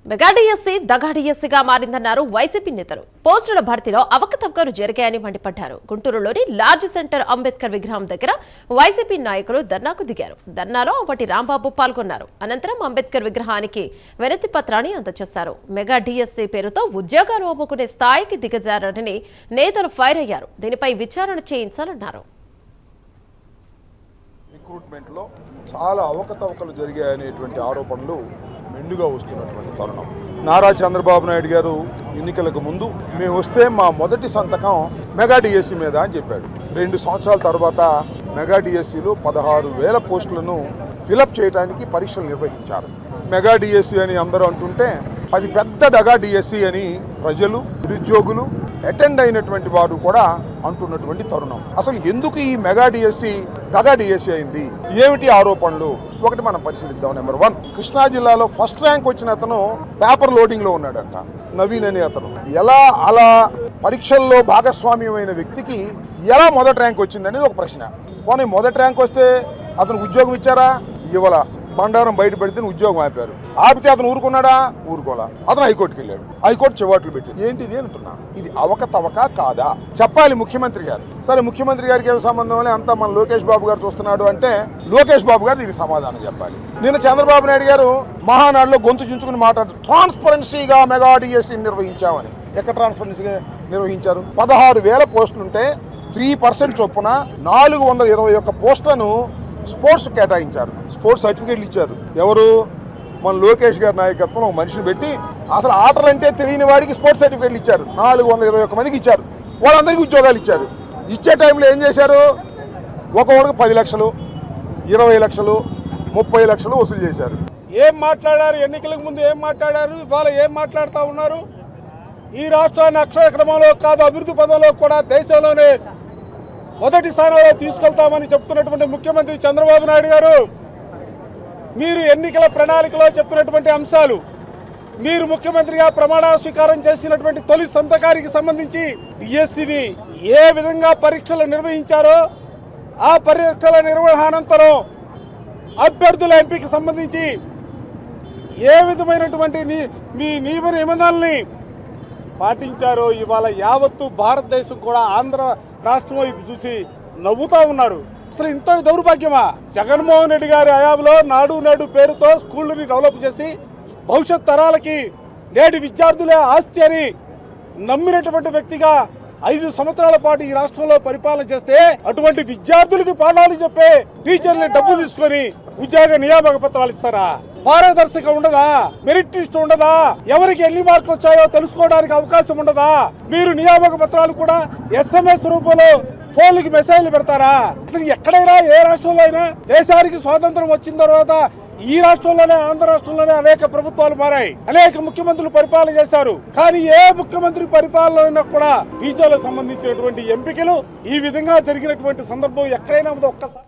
Mega DSC దగా డిఎస్సీగా మారిందన్నారు YCP నేతలు. పోస్టుల భర్తీలో అవకతవకలు జరిగాయని మండిపడ్డారు. గుంటూరులోని లార్జ్ సెంటర్ అంబేద్కర్ విగ్రహం దగ్గర వైసీపీ నాయకులు ధర్నాకు దిగారు. ధర్నాలో అంబటి రాంబాబు పాల్గొన్నారు. అనంతరం అంబేద్కర్ విగ్రహానికి వినతి పత్రాన్ని అందజేశారు. మెగా డిఎస్సీ పేరుతో ఉద్యోగాలు అమ్ముకునే స్థాయికి దిగజారని నేతలు ఫైర్ అయ్యారు. దీనిపై విచారణ చేయించాలన్నారు. రిక్రూట్మెంట్లో చాలా అవకతవకలు జరిగాయనేటువంటి ఆరోపణలు మెండుగా వస్తున్నటువంటి తరుణం. నారా చంద్రబాబు నాయుడు గారు ఎన్నికలకు ముందు మేము వస్తే మా మొదటి సంతకం మెగా డిఎస్సీ మీద అని చెప్పాడు. 2 సంవత్సరాల తర్వాత మెగా డిఎస్సీలో 16,000 పోస్టులను ఫిలప్ చేయడానికి పరీక్షలు నిర్వహించారు. మెగా డిఎస్సీ అని అందరూ అంటుంటే అది పెద్ద దగా డిఎస్సీ అని ప్రజలు, నిరుద్యోగులు, అటెండ్ అయినటువంటి వారు కూడా అంటున్నటువంటి తరుణం. అసలు ఎందుకు ఈ మెగా డిఎస్సీ దగా డిఎస్సీ అయింది, ఏమిటి ఆరోపణలు, ఒకటి మనం పరిశీలిద్దాం. నెంబర్ 1, కృష్ణా జిల్లాలో ఫస్ట్ ర్యాంక్ వచ్చిన అతను పేపర్ లోడింగ్ లో ఉన్నాడంట. నవీన్ అనే అతను అలా పరీక్షల్లో భాగస్వామ్యమైన వ్యక్తికి ఎలా మొదటి ర్యాంక్ వచ్చిందనేది ఒక ప్రశ్న. కానీ మొదటి ర్యాంక్ వస్తే అతను ఉద్యోగం ఇచ్చారా? ఇవ్వాల. బండారం బయట పెడితే ఉద్యోగం ఆపారు. ఆపితే అతను ఊరుకున్నాడా? ఊరుకోలా. అతను హైకోర్టుకి వెళ్ళాడు. హైకోర్టు చివాట్లు పెట్టి ఏంటిది అంటున్నా. ఇది అవకతవక కాదా చెప్పాలి ముఖ్యమంత్రి గారు. సరే, ముఖ్యమంత్రి గారికి ఏం సంబంధం అని అంతా మన లోకేష్ బాబు గారు చూస్తున్నాడు అంటే లోకేష్ బాబు గారు దీనికి సమాధానం చెప్పాలి. నిన్న చంద్రబాబు నాయుడు గారు మహానాడులో గొంతు చించుకుని మాట్లాడుతూ ట్రాన్స్పరెన్సీగా మెగా డిఎస్సీ నిర్వహించామని. ఎక్కడ ట్రాన్స్పరెన్సీగా నిర్వహించారు? 16,000 పోస్టులుంటే 3% చొప్పున 421 పోస్టులను స్పోర్ట్స్ కేటాయించారు. స్పోర్ట్స్ సర్టిఫికేట్లు ఇచ్చారు. ఎవరు? మన లోకేష్ గారి నాయకత్వంలో మనిషిని పెట్టి అసలు ఆటలంటే తెలియని వాడికి స్పోర్ట్స్ సర్టిఫికేట్లు ఇచ్చారు. 421 మందికి ఇచ్చారు. వాళ్ళందరికీ ఉద్యోగాలు ఇచ్చారు. ఇచ్చే టైంలో ఏం చేశారు? ఒక్కొక్కడికి 10 లక్షలు, 20 లక్షలు, 30 లక్షలు వసూలు చేశారు. ఏం మాట్లాడారు? ఎన్నికలకు ముందు ఏం మాట్లాడారు? ఇవాళ ఏం మాట్లాడుతూ ఉన్నారు? ఈ రాష్ట్రాన్ని అక్షర క్రమంలో కాదు, అభివృద్ధి పదంలో కూడా దేశంలోనే మొదటి స్థానంలో తీసుకెళ్తామని చెప్తున్నటువంటి ముఖ్యమంత్రి చంద్రబాబు నాయుడు గారు, మీరు ఎన్నికల ప్రణాళికలో చెప్పినటువంటి అంశాలు, మీరు ముఖ్యమంత్రిగా ప్రమాణ స్వీకారం చేసినటువంటి తొలి సంతకానికి సంబంధించి డిఎస్సీని ఏ విధంగా పరీక్షలు నిర్వహించారో, ఆ పరీక్షల నిర్వహణానంతరం అభ్యర్థుల ఎంపికకు సంబంధించి ఏ విధమైనటువంటి మీ నియమ నిబంధనల్ని పాటించారో ఇవాళ యావత్తు భారతదేశం కూడా ఆంధ్ర రాష్ట్రం వైపు చూసి నవ్వుతా ఉన్నారు. అసలు ఇంత దౌర్భాగ్యమా? జగన్మోహన్ రెడ్డి గారి హయాంలో నాడు నేడు పేరుతో స్కూళ్ళని డెవలప్ చేసి భవిష్యత్ తరాలకి నేటి విద్యార్థులే ఆస్తి అని నమ్మినటువంటి వ్యక్తిగా 5 సంవత్సరాల పాటు ఈ రాష్ట్రంలో పరిపాలన చేస్తే అటువంటి విద్యార్థులకి పాఠాలు చెప్పే టీచర్ని డబ్బు తీసుకొని ఉద్యోగ నియామక పత్రాలు ఇస్తారా? పారదర్శక ఉండదా? మెరిట్ లిస్ట్ ఉండదా? ఎవరికి ఎన్ని మార్కులు వచ్చాయో తెలుసుకోవడానికి అవకాశం ఉండదా? మీరు నియామక పత్రాలు కూడా SMS రూపంలో ఫోన్లకి మెసేజ్లు పెడతారా? అసలు ఎక్కడైనా ఏ రాష్ట్రంలో అయినా దేశానికి స్వాతంత్రం వచ్చిన తర్వాత ఈ రాష్ట్రంలోనే, ఆంధ్ర రాష్ట్రంలోనే అనేక ప్రభుత్వాలు మారాయి, అనేక ముఖ్యమంత్రులు పరిపాలన చేశారు. కానీ ఏ ముఖ్యమంత్రి పరిపాలన కూడా వీసాలకు సంబంధించినటువంటి ఎంపికలు ఈ విధంగా జరిగినటువంటి సందర్భం ఎక్కడైనా ఒక్కసారి